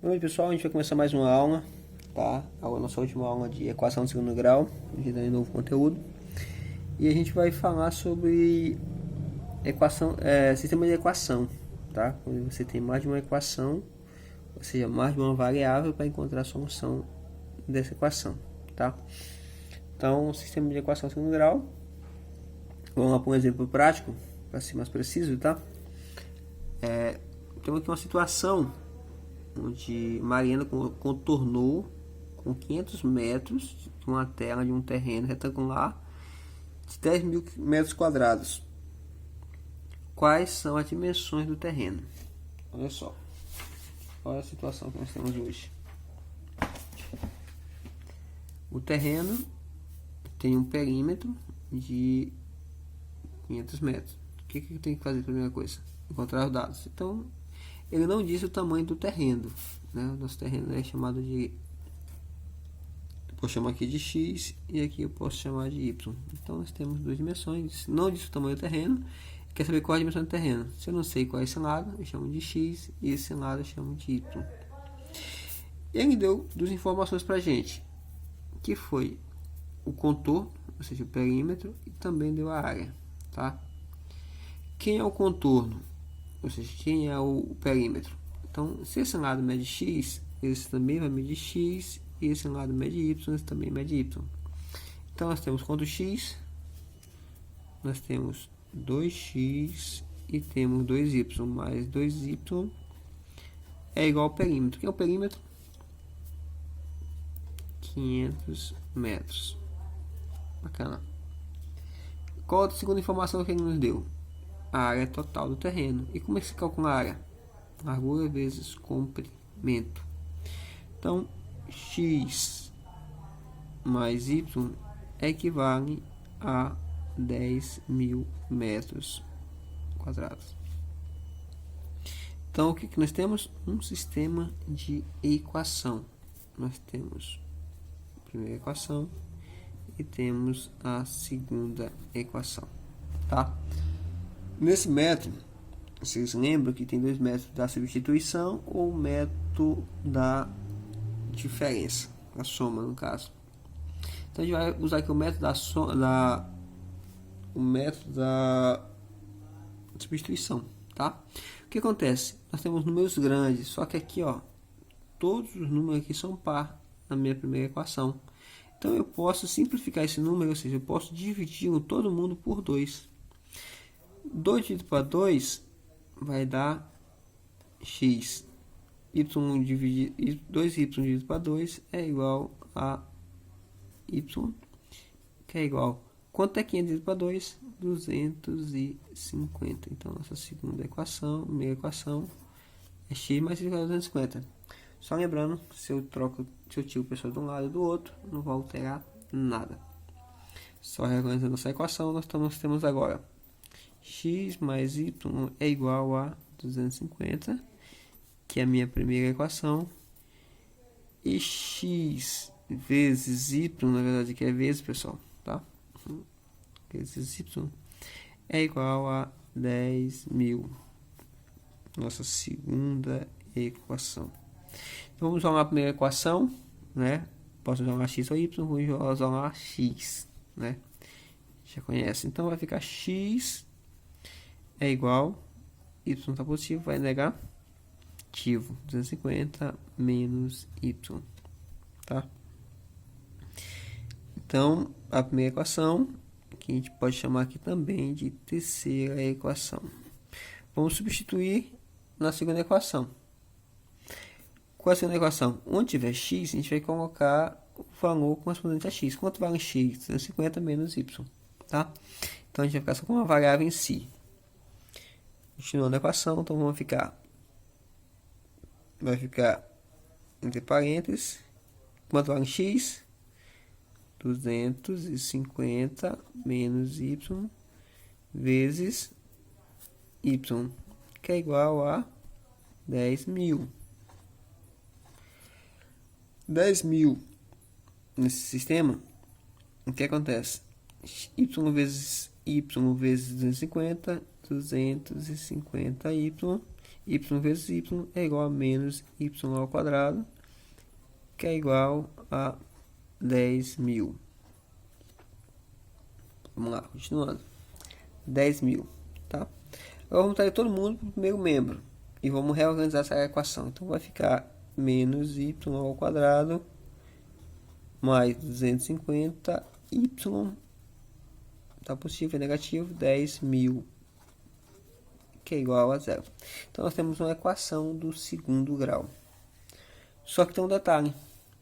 Oi pessoal, a gente vai começar mais uma aula, tá? A nossa última aula de equação de segundo grau, a gente tem novo conteúdo. E a gente vai falar sobre sistema de equação, tá? Quando você tem mais de uma equação, ou seja, mais de uma variável para encontrar a solução dessa equação, tá? Então, sistema de equação de segundo grau, vamos lá para um exemplo prático, para ser mais preciso, tá? Temos aqui uma situação onde Mariana contornou com 500 metros de uma tela de um terreno retangular de 10.000 metros quadrados. Quais são as dimensões do terreno? Olha só, olha a situação que nós temos hoje. O terreno tem um perímetro de 500 metros. O que eu tenho que fazer? Primeira coisa, encontrar os dados. Então, ele não diz o tamanho do terreno, né? O nosso terreno é chamado de, eu posso chamar aqui de x e aqui eu posso chamar de y. Então nós temos duas dimensões. Não diz o tamanho do terreno. Quer saber qual é a dimensão do terreno? Se eu não sei qual é esse lado, eu chamo de x e esse lado eu chamo de y. Ele deu duas informações para a gente, que foi o contorno, ou seja, o perímetro, e também deu a área, tá? Quem é o contorno? Ou seja, quem é o perímetro? Então, se esse lado mede x, esse também vai medir x, e esse lado mede y, esse também mede y. Então, nós temos quanto x? Nós temos 2x e temos 2y, mais 2y é igual ao perímetro. Que é o perímetro? 500 metros. Bacana. Qual a segunda informação que ele nos deu? A área total do terreno. E como é que se calcula a área? Largura vezes comprimento. Então, x mais y equivale a 10.000 metros quadrados. Então, o que nós temos? Um sistema de equação. Nós temos a primeira equação e temos a segunda equação, tá? Nesse método, vocês lembram que tem dois métodos da substituição ou o método da diferença, a soma no caso. Então a gente vai usar aqui o método da substituição, tá? O que acontece? Nós temos números grandes, só que aqui, ó, todos os números aqui são par na minha primeira equação. Então eu posso simplificar esse número, ou seja, eu posso dividir todo mundo por 2. 2 dividido para 2 vai dar x. 2y dividido para 2 é igual a y, que é igual. Quanto é 500 dividido para 2? 250. Então, nossa segunda equação, primeira equação, é x mais y igual a 250. Só lembrando, se eu tiro pessoas de um lado e do outro, não vai alterar nada. Só reorganizando nossa equação, nós temos agora x mais y é igual a 250, que é a minha primeira equação, e x vezes y, na verdade aqui é vezes, pessoal, tá? Vezes y é igual a 10.000, nossa segunda equação. Então vamos usar a primeira equação, né? Posso usar x ou y, vou usar x, né? Já conhece. Então vai ficar x é igual, y está positivo, vai negativo, 250 menos y, tá? Então, a primeira equação, que a gente pode chamar aqui também de terceira equação. Vamos substituir na segunda equação. Qual é a segunda equação? Onde tiver x, a gente vai colocar o valor correspondente a x. Quanto vale x? 250 menos y, tá? Então, a gente vai ficar só com uma variável em si. Continuando a equação, então vai ficar entre parênteses, quanto vale x? 250 menos y vezes y, que é igual a 10.000. 10.000 nesse sistema, o que acontece? Y vezes 250, 250y y vezes y é igual a menos y ao quadrado, que é igual a 10.000. Vamos lá, continuando. 10.000, tá? Agora vamos trazer todo mundo para o primeiro membro e vamos reorganizar essa equação. Então vai ficar menos y ao quadrado mais 250 y, tá positivo, é negativo, 10.000, que é igual a zero. Então nós temos uma equação do segundo grau. Só que tem um detalhe,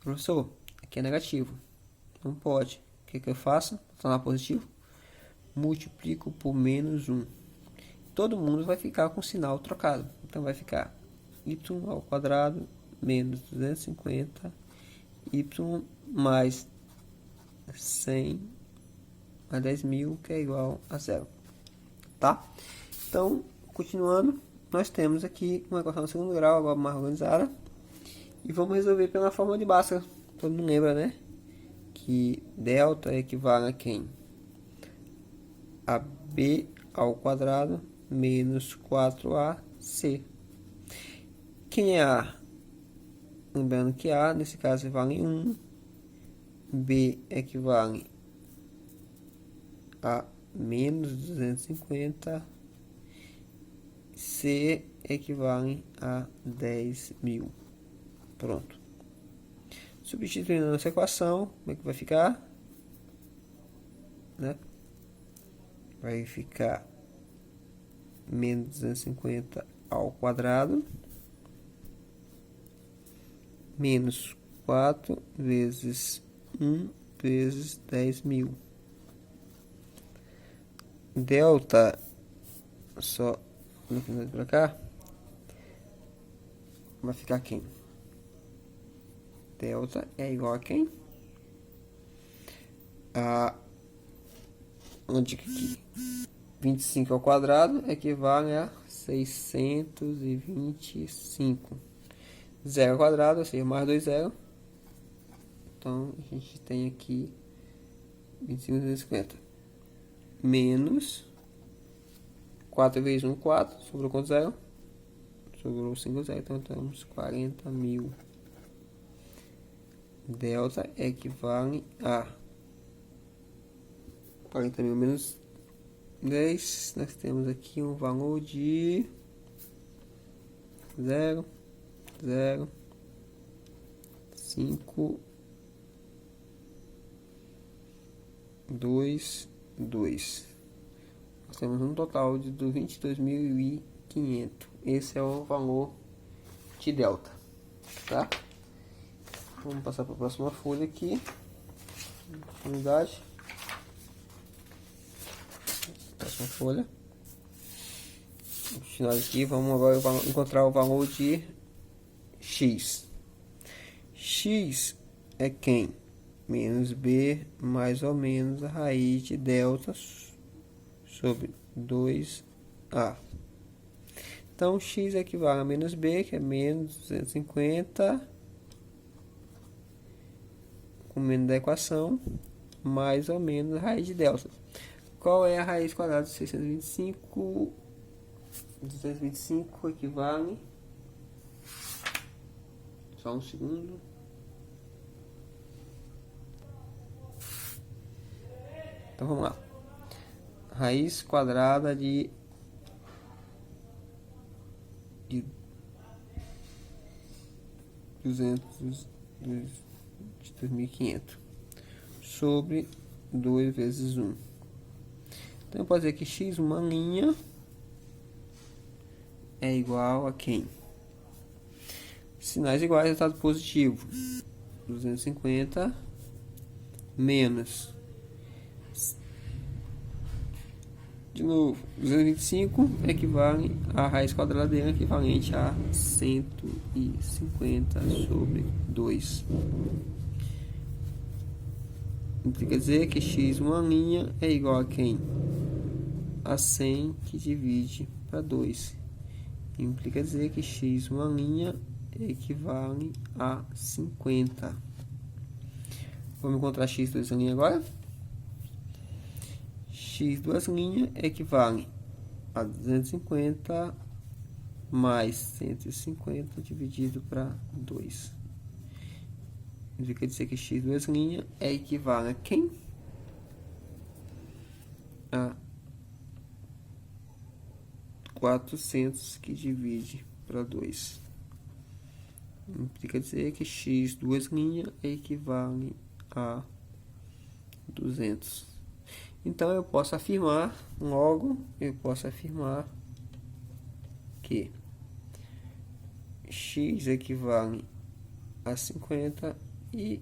professor, aqui é negativo, não pode. O que eu faço? Vou tornar positivo, multiplico por menos 1. Todo mundo vai ficar com o sinal trocado. Então vai ficar y ao quadrado menos 250 y mais 100 a 10.000, que é igual a zero. Tá? Então, continuando, nós temos aqui uma equação do segundo grau, agora mais organizada. E vamos resolver pela forma de Bhaskara. Todo mundo lembra, né? Que delta equivale a quem? A b ao quadrado menos 4ac. Quem é A? Lembrando que A, nesse caso, vale 1. B equivale a menos 250. C equivale a 10.000. Pronto. Substituindo essa equação, como é que vai ficar? Né? Vai ficar menos 250 ao quadrado menos 4 vezes 1 vezes 10.000. Delta, só no final para cá, vai ficar quem? Delta é igual a quem? Onde aqui 25 ao quadrado equivale a 625. 0 ao quadrado, ou seja, mais 2 zero. Então, a gente tem aqui 25,250. Menos 4 vezes 1, 4. Sobrou quanto zero? Sobrou 5 zero. Então, temos 40.000. Delta equivale a 40.000 menos 10. Nós temos aqui um valor de 0, 0, 5, 2, 2. Nós temos um total de 22.500. Esse é o valor de delta, tá? Vamos passar para a próxima folha aqui. Unidade. Próxima folha. Continuar aqui, vamos agora encontrar o valor de x. X é quem? Menos b mais ou menos a raiz de delta sobre 2a. Então, x equivale a menos b, que é menos 250, com menos da equação, mais ou menos a raiz de delta. Qual é a raiz quadrada de 625? 225 equivale... Só um segundo. Então vamos lá. Raiz quadrada de 2.500 sobre 2 vezes 1. Então pode dizer que x, uma linha, é igual a quem? Sinais iguais, resultado positivo. 250 menos, de novo, 225 equivale a raiz quadrada dele, equivalente a 150 sobre 2. Quer dizer que x, uma linha, é igual a quem? A 100 que divide para 2. Implica dizer que x, uma linha, equivale a 50. Vamos encontrar x duas linhas agora. X duas linhas equivale a 250 mais 150 dividido para 2. Isso quer dizer que x duas linhas é equivale a quem? A 400 que divide para 2. Quer dizer que x duas linhas equivale a 200. Então eu posso afirmar, logo eu posso afirmar que x equivale a 50 e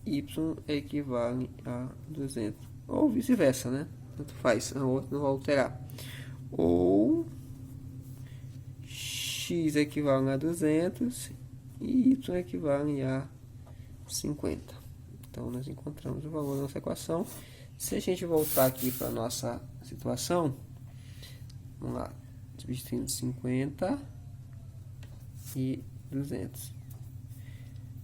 y equivale a 200. Ou vice-versa, né? Tanto faz, a outra não vai alterar. Ou x equivale a 200 e y equivale a 50. Então nós encontramos o valor da nossa equação. Se a gente voltar aqui para a nossa situação, vamos lá, substituindo 50 e 200.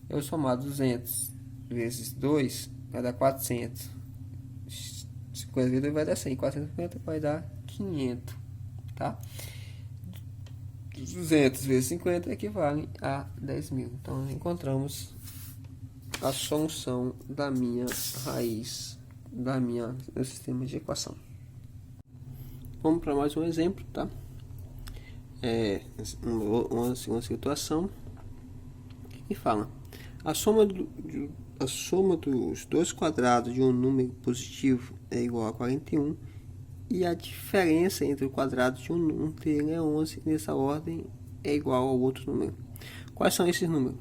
Eu somar 200 vezes 2 vai dar 400. 50 vezes 2 vai dar 100. 450 vai dar 500. Tá? 200 vezes 50 equivale a 10.000. Então, nós encontramos a solução da minha raiz, meu sistema de equação. Vamos para mais um exemplo, tá? Uma segunda situação que fala: a soma dos dois quadrados de um número positivo é igual a 41 e a diferença entre o quadrado de um número é 11, nessa ordem é igual ao outro número. Quais são esses números?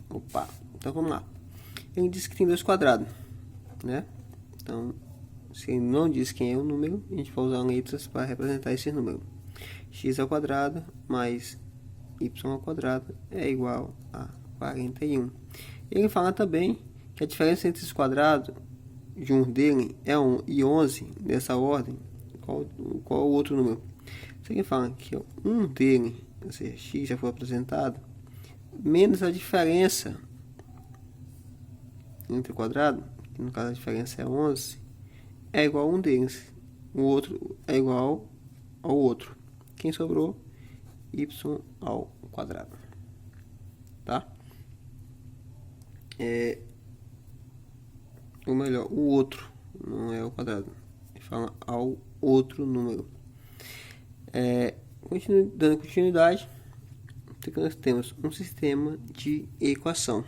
Opa, então vamos lá. Ele diz que tem dois quadrados, né? Então, se ele não diz quem é o número, a gente vai usar letras para representar esse número. X ao quadrado mais y ao quadrado é igual a 41. Ele fala também que a diferença entre os quadrados de um dele é 1 e 11, nessa ordem. Qual o outro número? Se ele fala que um dele, ou seja, x já foi apresentado, menos a diferença entre o quadrado, que no caso a diferença é 11, é igual a um deles. O outro é igual ao outro. Quem sobrou? Y ao quadrado. Tá? Ou melhor, o outro, não é o quadrado. Ele fala ao outro número. Dando continuidade, nós temos um sistema de equação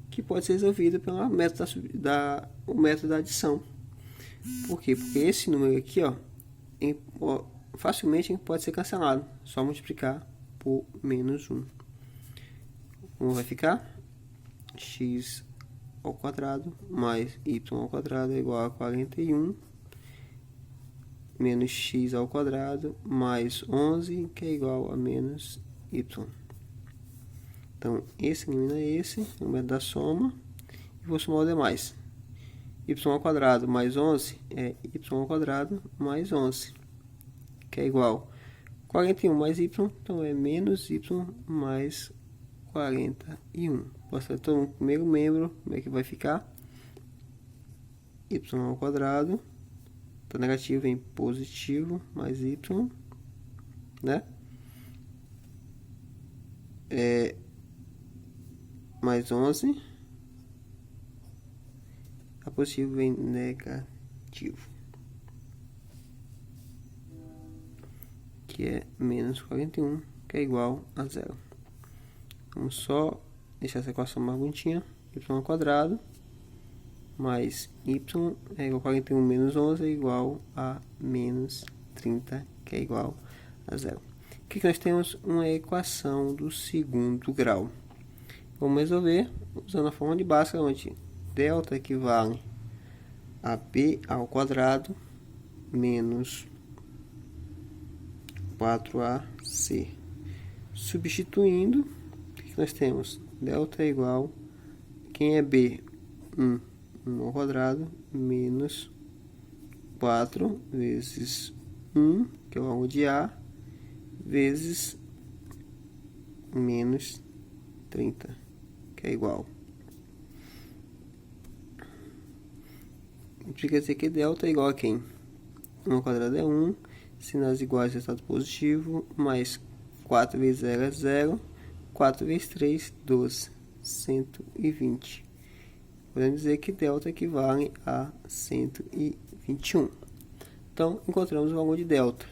que pode ser resolvido pelo método da adição. Por quê? Porque esse número aqui, facilmente pode ser cancelado. Só multiplicar por menos 1. Como vai ficar? X ao quadrado mais y ao quadrado é igual a 41 menos x ao quadrado mais 11, que é igual a menos y. Então, esse elimina esse, o método da soma, e vou somar os demais. Y ao quadrado mais 11 é y ao quadrado mais 11, que é igual a 41 mais y, então é menos y mais 41. Posso fazer o primeiro membro, como é que vai ficar? Y ao quadrado, então negativo vem positivo, mais y, né? Mais 11, a positivo vem negativo, que é menos 41, que é igual a 0. Vamos só deixar essa equação mais bonitinha. Y ao quadrado mais y é igual a 41 menos 11 é igual a menos 30, que é igual a 0. Aqui nós temos uma equação do segundo grau. Vamos resolver usando a forma de Bhaskara, onde delta equivale a b ao quadrado menos 4ac. Substituindo, o que nós temos? Delta é igual, quem é b? 1 ao quadrado menos 4 vezes 1, que é o valor de a, vezes menos 30, que é igual. Quer dizer que delta é igual a quem? 1 ao quadrado é 1, sinais iguais, resultado positivo, mais 4 vezes 0 é 0, 4 vezes 3, 12, 120. Podemos dizer que ΔH equivale a 121. Então, encontramos o valor de ΔH.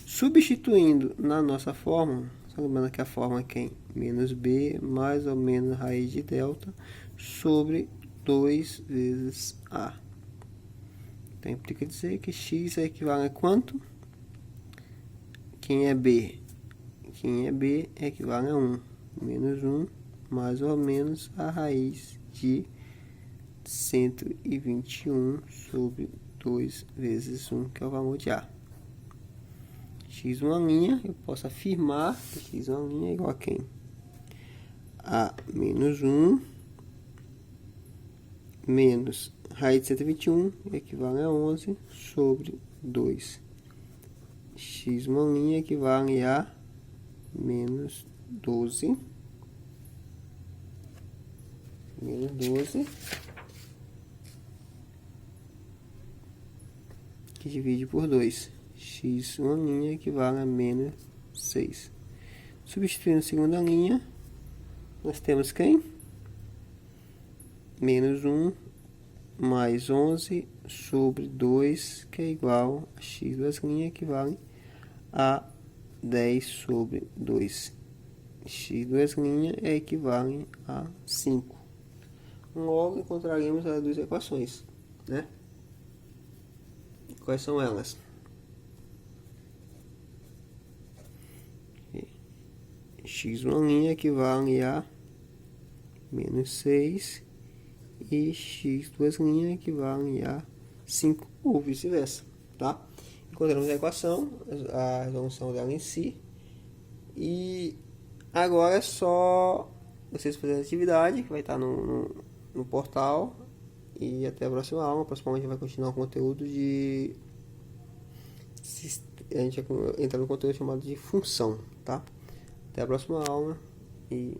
Substituindo na nossa fórmula, só lembrando que a fórmula é quem? Menos B mais ou menos raiz de ΔH sobre 2 vezes A. Então, implica dizer que x é equivalente a quanto? Quem é B? Quem é B é equivalente a 1. Menos 1 mais ou menos a raiz de 121 sobre 2 vezes 1, que é o valor de A. X uma linha, eu posso afirmar que x uma linha é igual a quem? A menos 1 menos raiz de 121 equivale a 11 sobre 2. X uma linha equivale a menos 12. Menos 12. Que divide por 2. X uma linha equivale a menos 6. Substituindo a segunda linha, nós temos quem? Menos 1 mais 11 sobre 2, que é igual a x duas linhas, equivale a 10 sobre 2. X duas linhas é equivale a 5. Logo, encontraremos as duas equações, né? Quais são elas? X uma linha equivale a menos 6 e x duas linhas equivale a 5 ou vice-versa, tá? Encontramos a equação, a resolução dela em si, e agora é só vocês fazerem a atividade que vai estar no portal, e até a próxima aula. Principalmente vai continuar o conteúdo de... a gente vai entrar no conteúdo chamado de função, tá? Até a próxima aula e